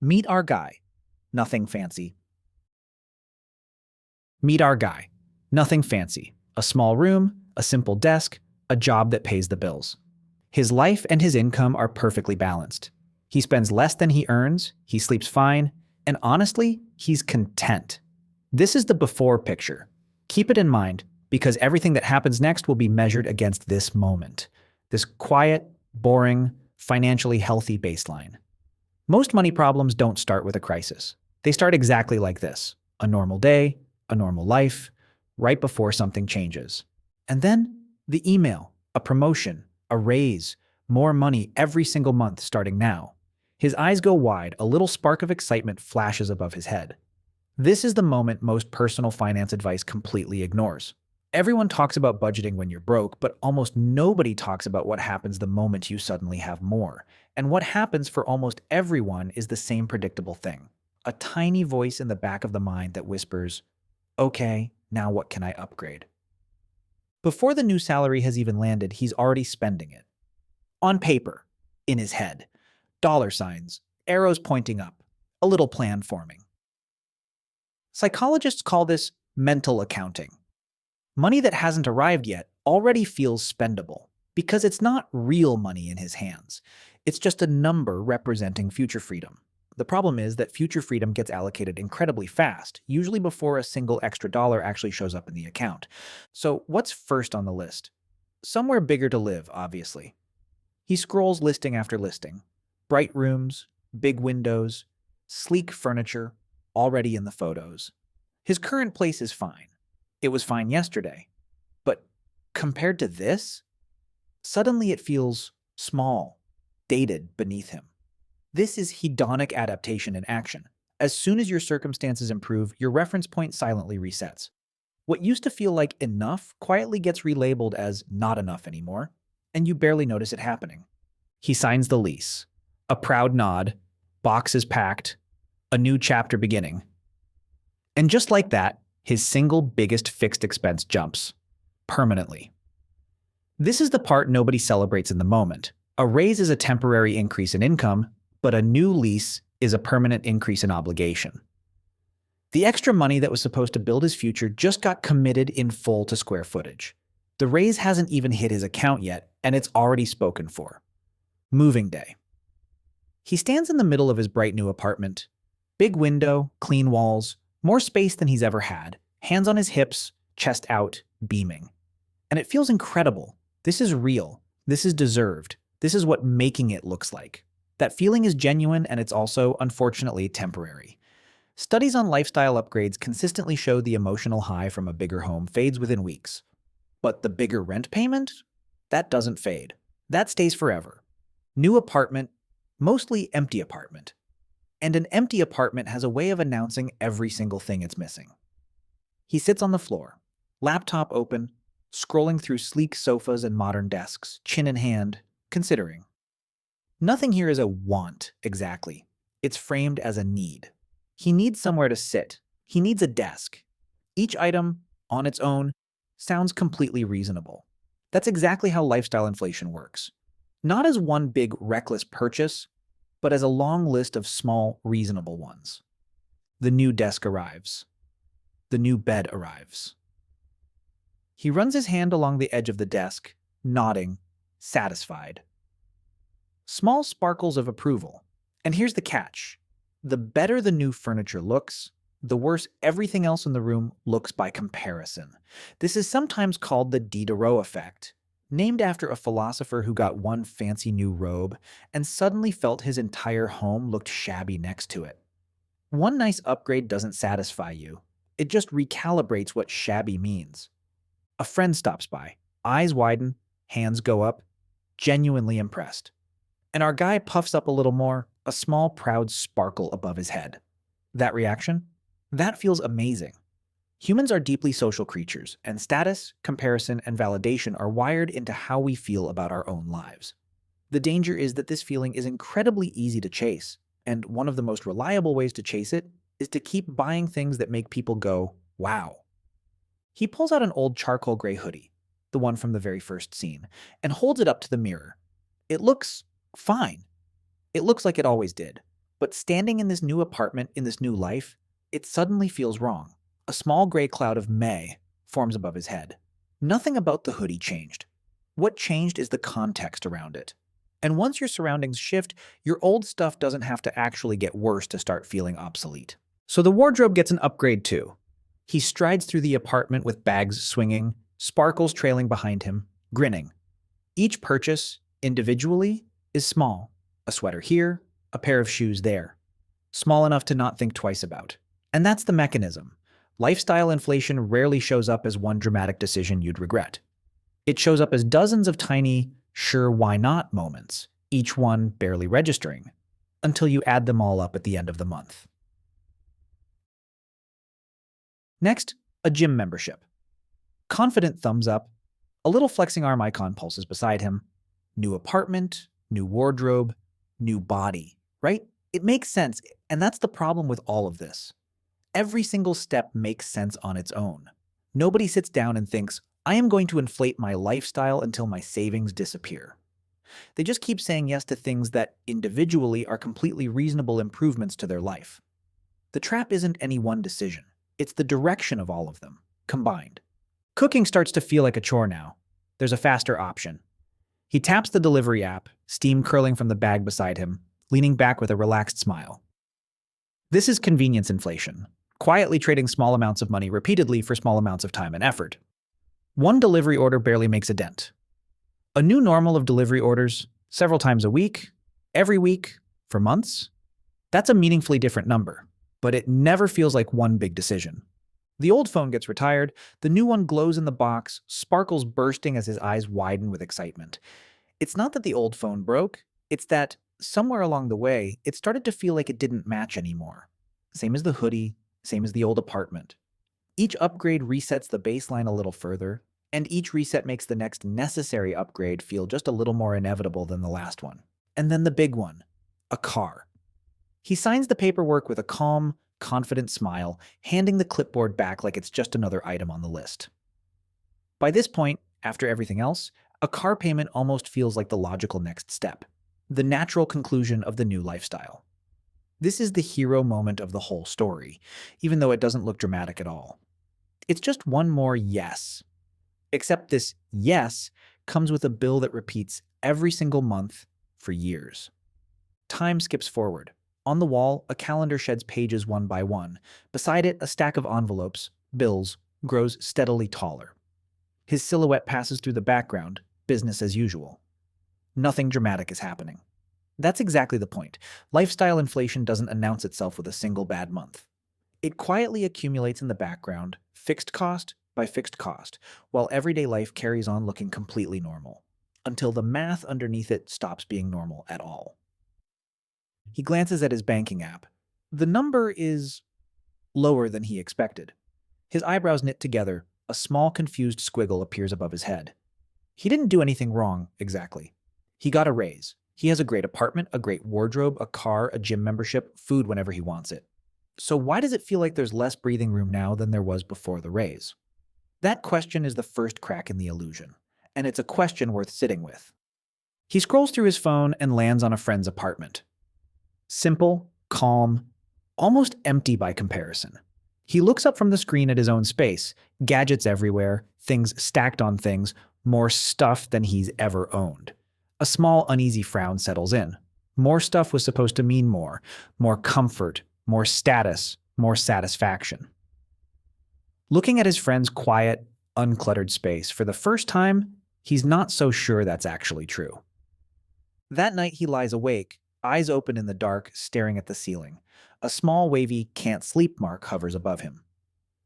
Meet our guy. Nothing fancy. Meet our guy. Nothing fancy. A small room, a simple desk, a job that pays the bills. His life and his income are perfectly balanced. He spends less than he earns, he sleeps fine, and honestly, he's content. This is the before picture. Keep it in mind, because everything that happens next will be measured against this moment. This quiet, boring, financially healthy baseline. Most money problems don't start with a crisis. They start exactly like this: a normal day, a normal life, right before something changes. And then the email, a promotion, a raise, more money every single month starting now. His eyes go wide, a little spark of excitement flashes above his head. This is the moment most personal finance advice completely ignores. Everyone talks about budgeting when you're broke, but almost nobody talks about what happens the moment you suddenly have more. And what happens for almost everyone is the same predictable thing: a tiny voice in the back of the mind that whispers, "Okay, now what can I upgrade?" Before the new salary has even landed, he's already spending it. On paper, in his head, dollar signs, arrows pointing up, a little plan forming. Psychologists call this mental accounting. Money that hasn't arrived yet already feels spendable because it's not real money in his hands. It's just a number representing future freedom. The problem is that future freedom gets allocated incredibly fast, usually before a single extra dollar actually shows up in the account. So what's first on the list? Somewhere bigger to live, obviously. He scrolls listing after listing. Bright rooms, big windows, sleek furniture, already in the photos. His current place is fine. It was fine yesterday. But compared to this, suddenly it feels small, dated beneath him. This is hedonic adaptation in action. As soon as your circumstances improve, your reference point silently resets. What used to feel like enough quietly gets relabeled as not enough anymore, and you barely notice it happening. He signs the lease. A proud nod, boxes packed, a new chapter beginning. And just like that, his single biggest fixed expense jumps. Permanently. This is the part nobody celebrates in the moment. A raise is a temporary increase in income, but a new lease is a permanent increase in obligation. The extra money that was supposed to build his future just got committed in full to square footage. The raise hasn't even hit his account yet, and it's already spoken for. Moving day. He stands in the middle of his bright new apartment. Big window, clean walls, more space than he's ever had, hands on his hips, chest out, beaming. And it feels incredible. This is real. This is deserved. This is what making it looks like. That feeling is genuine, and it's also, unfortunately, temporary. Studies on lifestyle upgrades consistently show the emotional high from a bigger home fades within weeks. But the bigger rent payment? That doesn't fade. That stays forever. New apartment, mostly empty apartment. And an empty apartment has a way of announcing every single thing it's missing. He sits on the floor, laptop open, scrolling through sleek sofas and modern desks, chin in hand, considering. Nothing here is a want, exactly. It's framed as a need. He needs somewhere to sit. He needs a desk. Each item, on its own, sounds completely reasonable. That's exactly how lifestyle inflation works. Not as one big, reckless purchase, but as a long list of small, reasonable ones. The new desk arrives. The new bed arrives. He runs his hand along the edge of the desk, nodding, satisfied. Small sparkles of approval. And here's the catch. The better the new furniture looks, the worse everything else in the room looks by comparison. This is sometimes called the Diderot Effect, named after a philosopher who got one fancy new robe and suddenly felt his entire home looked shabby next to it. One nice upgrade doesn't satisfy you. It just recalibrates what shabby means. A friend stops by, eyes widen, hands go up, genuinely impressed. And our guy puffs up a little more, a small proud sparkle above his head. That reaction? That feels amazing. Humans are deeply social creatures, and status, comparison, and validation are wired into how we feel about our own lives. The danger is that this feeling is incredibly easy to chase, and one of the most reliable ways to chase it is to keep buying things that make people go, wow. He pulls out an old charcoal gray hoodie, the one from the very first scene, and holds it up to the mirror. It looks fine. It looks like it always did. But standing in this new apartment, in this new life, it suddenly feels wrong. A small gray cloud of May forms above his head. Nothing about the hoodie changed. What changed is the context around it. And once your surroundings shift, your old stuff doesn't have to actually get worse to start feeling obsolete. So the wardrobe gets an upgrade too. He strides through the apartment with bags swinging, sparkles trailing behind him, grinning. Each purchase, individually, is small. A sweater here, a pair of shoes there. Small enough to not think twice about. And that's the mechanism. Lifestyle inflation rarely shows up as one dramatic decision you'd regret. It shows up as dozens of tiny, sure why not moments, each one barely registering, until you add them all up at the end of the month. Next, a gym membership. Confident thumbs up, a little flexing arm icon pulses beside him. New apartment, new wardrobe, new body, right? It makes sense, and that's the problem with all of this. Every single step makes sense on its own. Nobody sits down and thinks, I am going to inflate my lifestyle until my savings disappear. They just keep saying yes to things that individually are completely reasonable improvements to their life. The trap isn't any one decision. It's the direction of all of them, combined. Cooking starts to feel like a chore now. There's a faster option. He taps the delivery app, steam curling from the bag beside him, leaning back with a relaxed smile. This is convenience inflation, quietly trading small amounts of money repeatedly for small amounts of time and effort. One delivery order barely makes a dent. A new normal of delivery orders, several times a week, every week, for months? That's a meaningfully different number, but it never feels like one big decision. The old phone gets retired, the new one glows in the box, sparkles bursting as his eyes widen with excitement. It's not that the old phone broke, it's that, somewhere along the way, it started to feel like it didn't match anymore. Same as the hoodie, same as the old apartment. Each upgrade resets the baseline a little further, and each reset makes the next necessary upgrade feel just a little more inevitable than the last one. And then the big one, a car. He signs the paperwork with a calm, confident smile, handing the clipboard back like it's just another item on the list. By this point, after everything else, a car payment almost feels like the logical next step, the natural conclusion of the new lifestyle. This is the hero moment of the whole story, even though it doesn't look dramatic at all. It's just one more yes. Except this yes comes with a bill that repeats every single month for years. Time skips forward. On the wall, a calendar sheds pages one by one. Beside it, a stack of envelopes, bills, grows steadily taller. His silhouette passes through the background, business as usual. Nothing dramatic is happening. That's exactly the point. Lifestyle inflation doesn't announce itself with a single bad month. It quietly accumulates in the background, fixed cost by fixed cost, while everyday life carries on looking completely normal, until the math underneath it stops being normal at all. He glances at his banking app. The number is lower than he expected. His eyebrows knit together, a small confused squiggle appears above his head. He didn't do anything wrong, exactly. He got a raise. He has a great apartment, a great wardrobe, a car, a gym membership, food whenever he wants it. So why does it feel like there's less breathing room now than there was before the raise? That question is the first crack in the illusion, and it's a question worth sitting with. He scrolls through his phone and lands on a friend's apartment. Simple, calm, almost empty by comparison. He looks up from the screen at his own space, gadgets everywhere, things stacked on things, more stuff than he's ever owned. A small, uneasy frown settles in. More stuff was supposed to mean more comfort, more status, more satisfaction. Looking at his friend's quiet, uncluttered space for the first time, he's not so sure that's actually true. That night he lies awake, eyes open in the dark, staring at the ceiling. A small, wavy "can't sleep" mark hovers above him.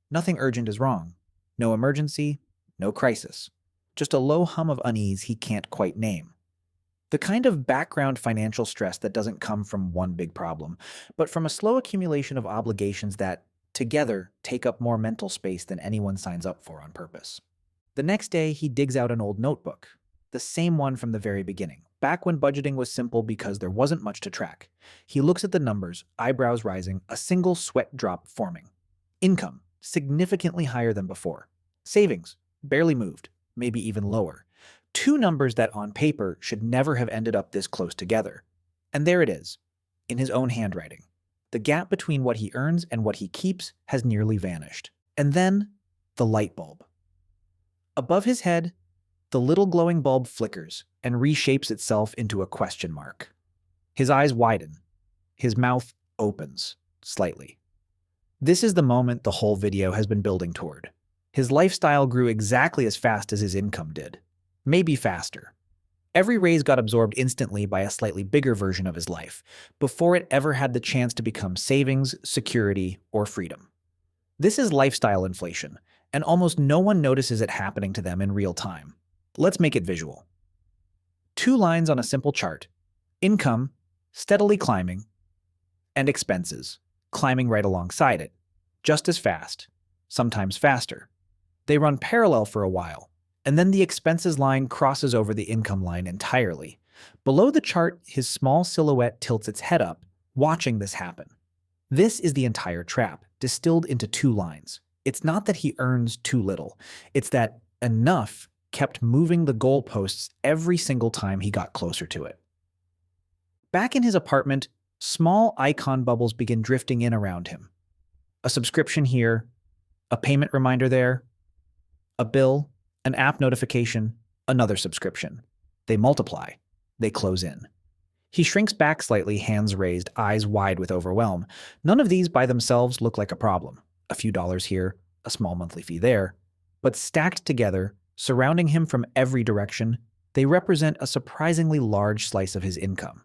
Nothing urgent is wrong. No emergency, no crisis. Just a low hum of unease he can't quite name. The kind of background financial stress that doesn't come from one big problem, but from a slow accumulation of obligations that, together, take up more mental space than anyone signs up for on purpose. The next day, he digs out an old notebook, the same one from the very beginning, back when budgeting was simple because there wasn't much to track. He looks at the numbers, eyebrows rising, a single sweat drop forming. Income, significantly higher than before. Savings, barely moved, maybe even lower. Two numbers that on paper should never have ended up this close together. And there it is. in his own handwriting. The gap between what he earns and what he keeps has nearly vanished. And then, the light bulb. Above his head, the little glowing bulb flickers and reshapes itself into a question mark. His eyes widen. His mouth opens slightly. This is the moment the whole video has been building toward. His lifestyle grew exactly as fast as his income did. Maybe faster. Every raise got absorbed instantly by a slightly bigger version of his life, before it ever had the chance to become savings, security, or freedom. This is lifestyle inflation, and almost no one notices it happening to them in real time. Let's make it visual. 2 lines on a simple chart. Income, steadily climbing, and expenses, climbing right alongside it, just as fast, sometimes faster. They run parallel for a while, and then the expenses line crosses over the income line entirely. Below the chart, his small silhouette tilts its head up, watching this happen. This is the entire trap, distilled into 2 lines. It's not that he earns too little. It's that enough kept moving the goalposts every single time he got closer to it. Back in his apartment, small icon bubbles begin drifting in around him. A subscription here, a payment reminder there, a bill, an app notification, another subscription. They multiply. They close in. He shrinks back slightly, hands raised, eyes wide with overwhelm. None of these by themselves look like a problem. A few dollars here, a small monthly fee there. But stacked together, surrounding him from every direction, they represent a surprisingly large slice of his income.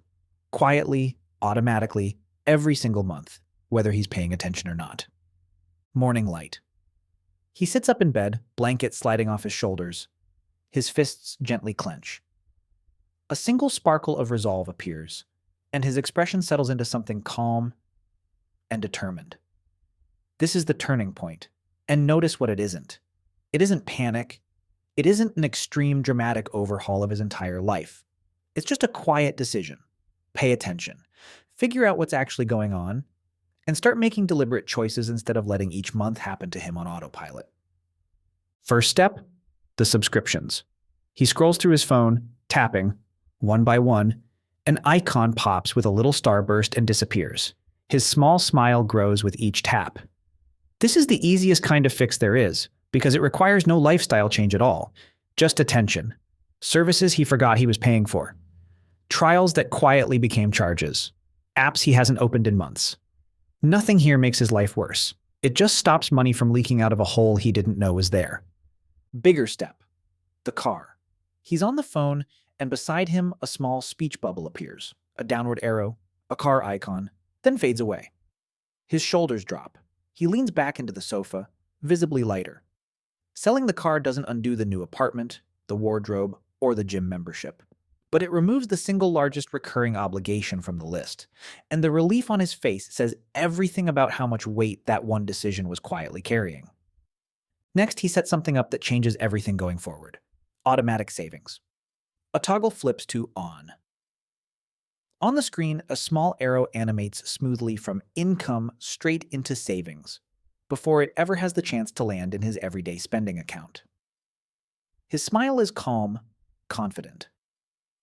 Quietly, automatically, every single month, whether he's paying attention or not. Morning light. He sits up in bed, blanket sliding off his shoulders. His fists gently clench. A single sparkle of resolve appears, and his expression settles into something calm and determined. This is the turning point, and notice what it isn't. It isn't panic. It isn't an extreme dramatic overhaul of his entire life. It's just a quiet decision. Pay attention. Figure out what's actually going on, and start making deliberate choices instead of letting each month happen to him on autopilot. First step, the subscriptions. He scrolls through his phone, tapping. One by one, an icon pops with a little starburst and disappears. His small smile grows with each tap. This is the easiest kind of fix there is, because it requires no lifestyle change at all. Just attention. Services he forgot he was paying for. Trials that quietly became charges. Apps he hasn't opened in months. Nothing here makes his life worse. It just stops money from leaking out of a hole he didn't know was there. Bigger step. The car. He's on the phone, and beside him a small speech bubble appears. A downward arrow, a car icon, then fades away. His shoulders drop. He leans back into the sofa, visibly lighter. Selling the car doesn't undo the new apartment, the wardrobe, or the gym membership. But it removes the single largest recurring obligation from the list. And the relief on his face says everything about how much weight that one decision was quietly carrying. Next, he sets something up that changes everything going forward. Automatic savings. A toggle flips to on. On the screen, a small arrow animates smoothly from income straight into savings, before it ever has the chance to land in his everyday spending account. His smile is calm, confident.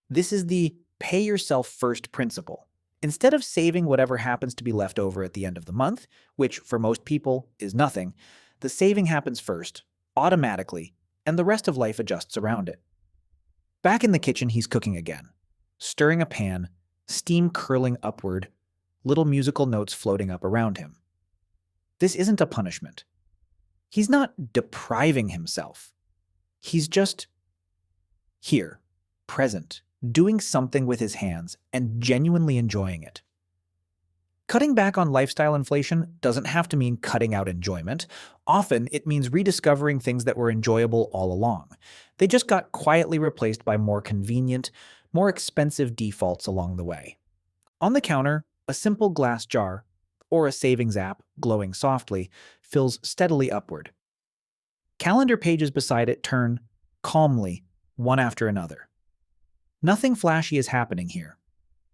This is the pay yourself first principle. Instead of saving whatever happens to be left over at the end of the month, which for most people is nothing, the saving happens first, automatically, and the rest of life adjusts around it. Back in the kitchen, he's cooking again, stirring a pan, steam curling upward, little musical notes floating up around him. This isn't a punishment. He's not depriving himself. He's just here, present, doing something with his hands and genuinely enjoying it. Cutting back on lifestyle inflation doesn't have to mean cutting out enjoyment. Often, it means rediscovering things that were enjoyable all along. They just got quietly replaced by more convenient, more expensive defaults along the way. On the counter, a simple glass jar, or a savings app glowing softly, fills steadily upward. Calendar pages beside it turn calmly, one after another. Nothing flashy is happening here.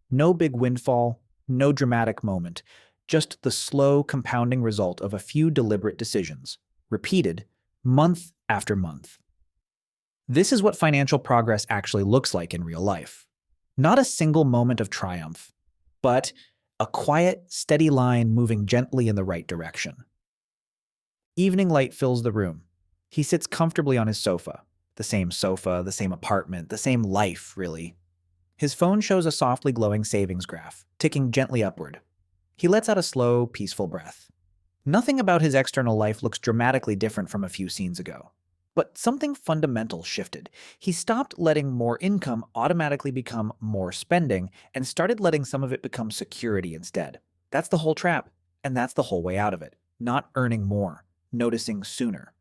No big windfall, no dramatic moment, just the slow compounding result of a few deliberate decisions, repeated month after month. This is what financial progress actually looks like in real life. Not a single moment of triumph, but A quiet, steady line moving gently in the right direction. Evening light fills the room. He sits comfortably on his sofa. Sofa, the same apartment, the same life, really. His phone shows a softly glowing savings graph, ticking gently upward. He lets out a slow, peaceful breath. Nothing about his external life looks dramatically different from a few scenes ago. But something fundamental shifted. He stopped letting more income automatically become more spending and started letting some of it become security instead. That's the whole trap, and that's the whole way out of it. Not earning more, noticing sooner.